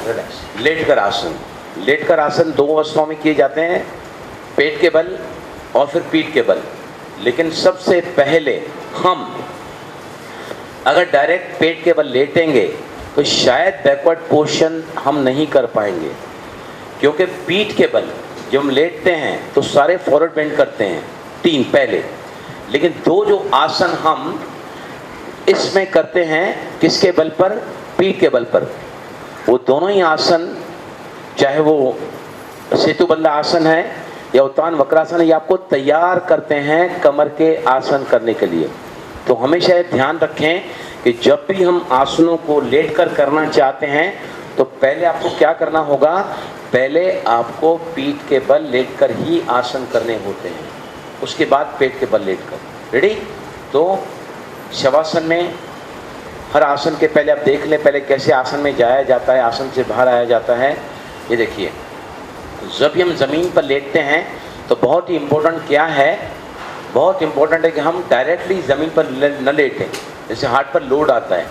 Relax. लेटकर आसन। लेटकर आसन दो अवस्थाओं में किए जाते हैं, पेट के बल और फिर पीठ के बल। लेकिन सबसे पहले हम अगर डायरेक्ट पेट के बल लेटेंगे तो शायद बैकवर्ड पोर्शन हम नहीं कर पाएंगे, क्योंकि पीठ के बल जब हम लेटते हैं तो सारे फॉरवर्ड बेंड करते हैं, 3 पहले। लेकिन 2 जो आसन हम इसमें करते हैं किसके बल पर? पीठ के बल पर। वो दोनों ही आसन, चाहे वो सेतुबंध आसन है या उत्तान वक्रासन है, ये आपको तैयार करते हैं कमर के आसन करने के लिए। तो हमेशा ये ध्यान रखें कि जब भी हम आसनों को लेटकर करना चाहते हैं तो पहले आपको क्या करना होगा? पहले आपको पीठ के बल लेटकर ही आसन करने होते हैं, उसके बाद पेट के बल लेटकर। रेडी? तो शवासन में हर आसन के पहले आप देख लें पहले कैसे आसन में जाया जाता है, आसन से बाहर आया जाता है। ये देखिए, जब भी हम ज़मीन पर लेटते हैं तो बहुत ही इम्पोर्टेंट क्या है? बहुत इम्पोर्टेंट है कि हम डायरेक्टली ज़मीन पर न लेटें। जैसे हार्ट पर लोड आता है,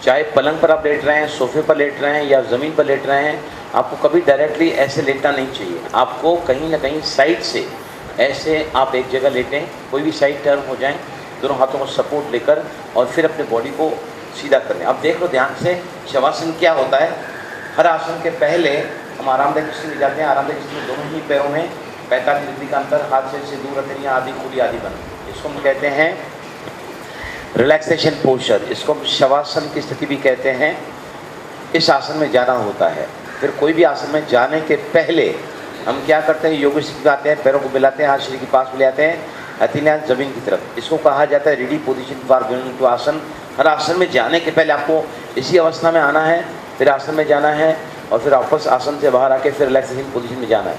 चाहे पलंग पर आप लेट रहे हैं, सोफे पर लेट रहे हैं या ज़मीन पर लेट रहे हैं, आपको कभी डायरेक्टली ऐसे लेटना नहीं चाहिए। आपको कहीं ना कहीं साइड से ऐसे आप एक जगह लेटें, कोई भी साइड टर्न हो जाए, दोनों हाथों को सपोर्ट लेकर और फिर अपने बॉडी को सीधा कर लें। अब देख लो ध्यान से, शवासन क्या होता है? हर आसन के पहले हम आरामदायक स्थिति में जाते हैं। आरामदायक स्थिति में दोनों ही पैरों में 45 डिग्री का अंतर, हाथ से दूर रखें, आधी खुली आधी बंद। इसको हम कहते हैं रिलैक्सेशन पोस्चर। इसको हम शवासन की स्थिति भी कहते हैं। इस आसन में जाना होता है। फिर कोई भी आसन में जाने के पहले हम क्या करते हैं? योग स्थिति में आते हैं, पैरों को मिलाते हैं, हाथ शरीर के पास ले आते हैं, हथेलियां जमीन की तरफ। इसको कहा जाता है ready position for going to asana. हर आसन में जाने के पहले आपको इसी अवस्था में आना है, फिर आसन में जाना है और फिर वापस आसन से बाहर आके फिर रिलैक्सेशन पोजीशन में जाना है।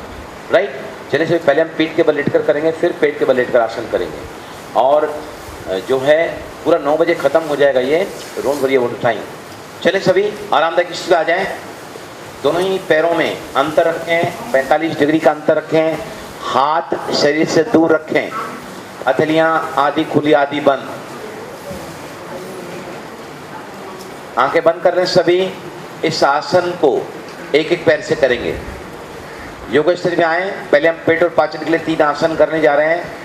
राइट? चलिए से पहले हम पीठ के बल लेटकर करेंगे, फिर पेट के बल लेटकर आसन करेंगे। और जो है पूरा 9 बजे ख़त्म हो जाएगा ये, डोंट वरी अबाउट टाइम। चलिए सभी आरामदायक स्थिति में आ जाएं। दोनों ही पैरों में अंतर रखें, 45 डिग्री का अंतर रखें, हाथ शरीर से दूर रखें, हथेलियां आधी खुली आधी बंद, आंखें बंद कर लें सभी। इस आसन को एक एक पैर से करेंगे। योग स्थिति में आए, पहले हम पेट और पाचन के लिए 3 आसन करने जा रहे हैं।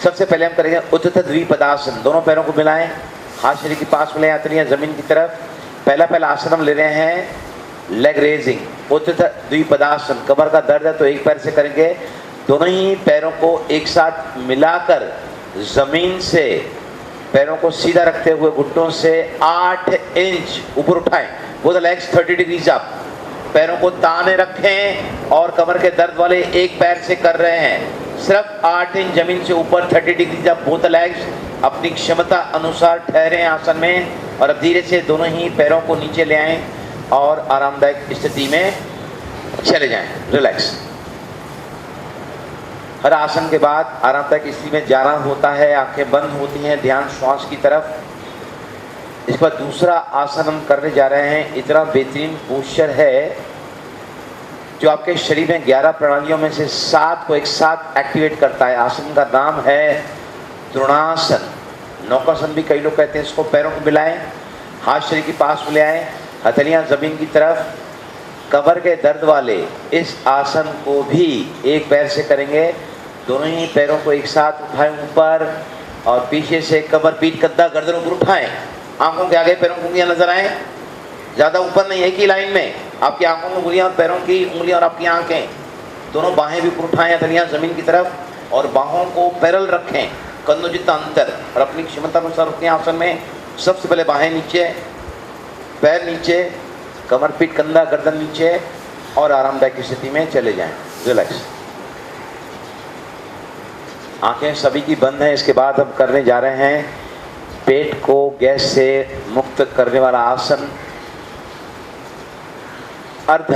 सबसे पहले हम करेंगे उत्थित द्विपदासन। दोनों पैरों को मिलाएं, हाथ शरीर के पास मिलाएं, हथेलियां जमीन की तरफ। पहला आसन हम ले रहे हैं लेग रेजिंग, उत्थित द्विपदासन। कमर का दर्द है तो एक पैर से करेंगे। दोनों ही पैरों को एक साथ मिलाकर जमीन से पैरों को सीधा रखते हुए घुटनों से 8 इंच ऊपर उठाएं। वो द लेग्स 30 डिग्रीज अप। पैरों को ताने रखें और कमर के दर्द वाले एक पैर से कर रहे हैं। सिर्फ 8 इंच जमीन से ऊपर, 30 डिग्री जब बोथ लेग्स अपनी क्षमता अनुसार ठहरे आसन में। और अब धीरे से दोनों ही पैरों को नीचे ले आएं और आरामदायक स्थिति में चले जाएं। रिलैक्स। हर आसन के बाद आरामदायक स्थिति में जाना होता है, आंखें बंद होती हैं, ध्यान श्वास की तरफ। इसके बाद दूसरा आसन हम करने जा रहे हैं। इतना बेहतरीन पोस्चर है जो आपके शरीर में 11 प्रणालियों में से 7 को एक साथ एक्टिवेट करता है। आसन का नाम है तृणासन, नौकासन भी कई लोग कहते हैं इसको। पैरों को मिलाएं, हाथ शरीर के पास ले आएं, हथेलियां जमीन की तरफ। कमर के दर्द वाले इस आसन को भी एक पैर से करेंगे। दोनों ही पैरों को एक साथ उठाएं ऊपर और पीछे से कमर, पीठ, कंधा, गर्दन ऊपर उठाएं। आंखों के आगे पैरों की उंगलियां नजर आए, ज़्यादा ऊपर नहीं, एक ही लाइन में। आपकी आंखों में उंगलियां और पैरों की उंगलियां और आपकी आंखें, दोनों बाहें भी ऊपर उठाएं, हथेलियां जमीन की तरफ और बाहों को पैरल रखें, कंधों जितना अंतर, और अपनी क्षमता अनुसार रखें आसन में। सबसे पहले बाहें नीचे, पैर नीचे, कमर, पीठ, कंधा, गर्दन नीचे और आरामदायक स्थिति में चले जाएं। रिलैक्स। आंखें सभी की बंद हैं। इसके बाद हम करने जा रहे हैं पेट को गैस से मुक्त करने वाला आसन, अर्ध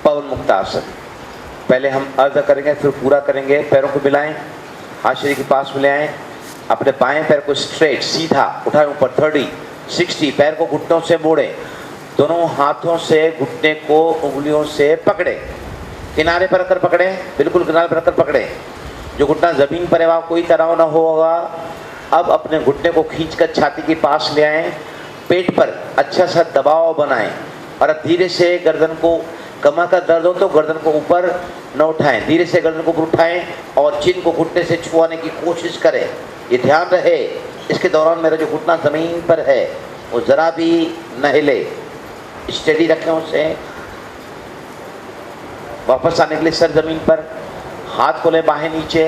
पवन मुक्त आसन। पहले हम अर्ध करेंगे, फिर पूरा करेंगे। पैरों को मिलाएं, हाथ शरीर के पास ले आएं, अपने बाएं पैर को स्ट्रेट सीधा उठाएं ऊपर, 30, 60। पैर को घुटनों से मोड़ें, दोनों हाथों से घुटने को उंगलियों से पकड़े, किनारे पर रखकर पकड़े, बिल्कुल किनारे पर रखकर पकड़े। जो घुटना जमीन पर है वहाँ कोई तनाव न होगा। अब अपने घुटने को खींचकर छाती के पास ले आएं, पेट पर अच्छा सा दबाव बनाएं, और अब धीरे से गर्दन को, कमर का दर्द हो तो गर्दन को ऊपर न उठाएं, धीरे से गर्दन को ऊपर उठाएं और चिन को घुटने से छुआने की कोशिश करें। ये ध्यान रहे इसके दौरान मेरा जो घुटना ज़मीन पर है वो ज़रा भी न हिले, स्टेडी रखें उसे। वापस आने के लिए सर ज़मीन पर, हाथ को लें बाहें नीचे,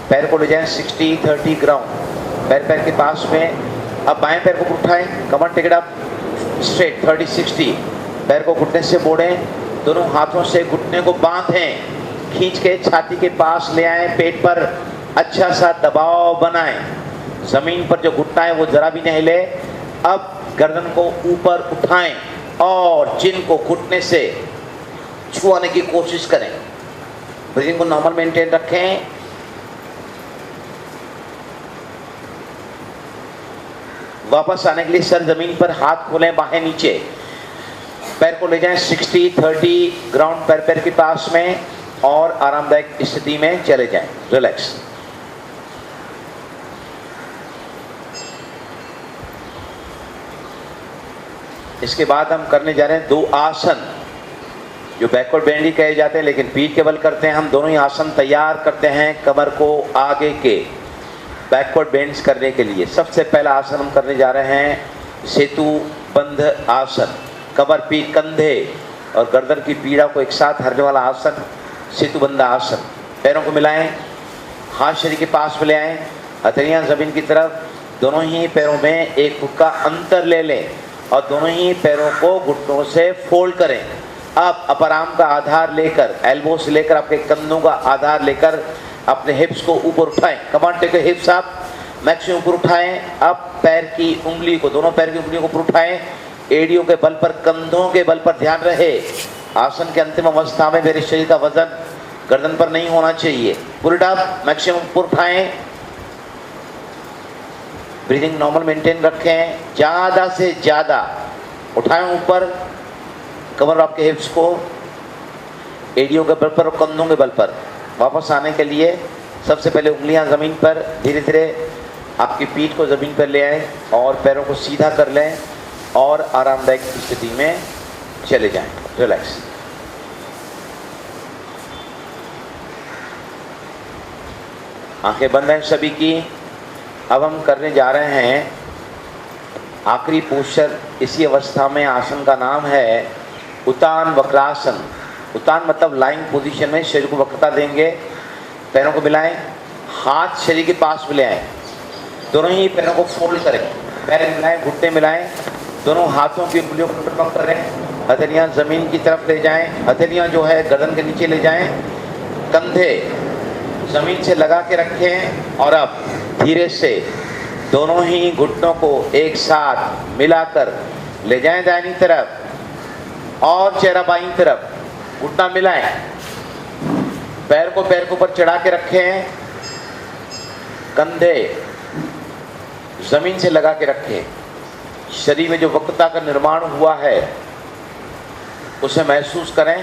पैर को ले जाएं 60-30 ग्राउंड, पैर के पास में। अब बाएं पैर को उठाएं, कमर टेक इट अप स्ट्रेट 30-60, पैर को घुटने से मोड़ें, दोनों हाथों से घुटने को बांधें, खींच के छाती के पास ले आएं, पेट पर अच्छा सा दबाव बनाएं, ज़मीन पर जो घुटना है वो ज़रा भी नहीं हिले। अब गर्दन को ऊपर उठाएं और चिन को घुटने से छुआने की कोशिश करें। ब्रीदिंग को नॉर्मल मेंटेन रखें। वापस आने के लिए सर ज़मीन पर, हाथ खोलें बाहें नीचे, पैर को ले जाएं 60-30 ग्राउंड, पैर के पास में और आरामदायक स्थिति में चले जाएं। रिलैक्स। इसके बाद हम करने जा रहे हैं 2 आसन जो बैकवर्ड बेंड ही कहे जाते हैं, लेकिन पीठ के बल करते हैं। हम दोनों ही आसन तैयार करते हैं कमर को आगे के बैकवर्ड बेंड्स करने के लिए। सबसे पहला आसन हम करने जा रहे हैं सेतु बंध आसन। कमर, पीठ, कंधे और गर्दन की पीड़ा को एक साथ हरने वाला आसन सेतु बंध आसन। पैरों को मिलाएं, हाथ शरीर के पास में ले आएं, हथेलियां ज़मीन की तरफ, दोनों ही पैरों में 1 फुट का अंतर ले लें और दोनों ही पैरों को घुटनों से फोल्ड करें। अब अपर आर्म का आधार लेकर, एल्बो से लेकर आपके कंधों का आधार लेकर अपने हिप्स को ऊपर उठाएं। Command take hips up, maximum ऊपर उठाएं। अब पैर की उंगली को, दोनों पैर की उंगलियों को ऊपर उठाएं, एड़ियों के बल पर, कंधों के बल पर ध्यान रहे। आसन के अंतिम अवस्था में मेरे शरीर का वजन गर्दन पर नहीं होना चाहिए। पुल इट अप, मैक्सिमम ऊपर उठाएं। ब्रीदिंग नॉर्मल मेंटेन रखें। ज़्यादा से ज़्यादा उठाएं ऊपर, कमर आपके हिप्स को, एड़ियों के बल पर और कंधों के बल पर। वापस आने के लिए सबसे पहले उंगलियां ज़मीन पर, धीरे धीरे आपकी पीठ को ज़मीन पर ले आएं और पैरों को सीधा कर लें और आरामदायक स्थिति में चले जाएं। रिलैक्स। आंखें बंद हैं सभी की। अब हम करने जा रहे हैं आखिरी पोस्चर। इसी अवस्था में आसन का नाम है उत्तान वक्रासन। उत्तान मतलब लाइंग पोजीशन में शरीर को वक्रता देंगे। पैरों को मिलाएं, हाथ शरीर के पास में ले आएं, दोनों ही पैरों को फोल्ड करें, पैर मिलाएं, घुटने मिलाएं, दोनों हाथों की उंगलियों को पकड़ करें, हथेलियां ज़मीन की तरफ ले जाएं, हथेलियां जो है गर्दन के नीचे ले जाएं, कंधे ज़मीन से लगा के रखें और अब धीरे से दोनों ही घुटनों को एक साथ मिलाकर ले जाएं दाहिनी तरफ और चेहरा बाईं तरफ। घुटना मिलाएं, पैर को पैर के ऊपर चढ़ा के रखें, कंधे ज़मीन से लगा के रखें। शरीर में जो वक्रता का निर्माण हुआ है उसे महसूस करें।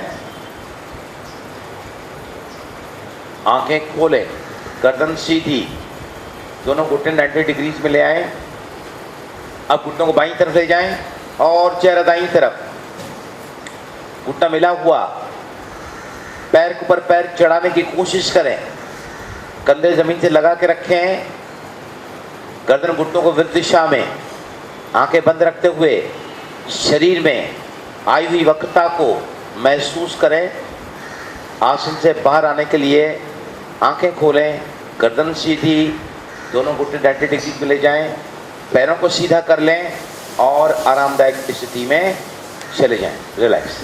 आंखें खोलें, गर्दन सीधी, दोनों घुटने 90 डिग्रीज में ले आएं। अब घुटनों को बाईं तरफ ले जाएं और चेहरा दाईं तरफ। घुटना मिला हुआ, पैर के ऊपर पैर चढ़ाने की कोशिश करें, कंधे ज़मीन से लगा के रखें, गर्दन घुटनों को विरुद्ध दिशा में, आंखें बंद रखते हुए शरीर में आई हुई वक्रता को महसूस करें। आसन से बाहर आने के लिए आंखें खोलें, गर्दन सीधी, दोनों घुटने 90 डिग्री पे ले जाएं, पैरों को सीधा कर लें और आरामदायक स्थिति में चले जाएं। रिलैक्स।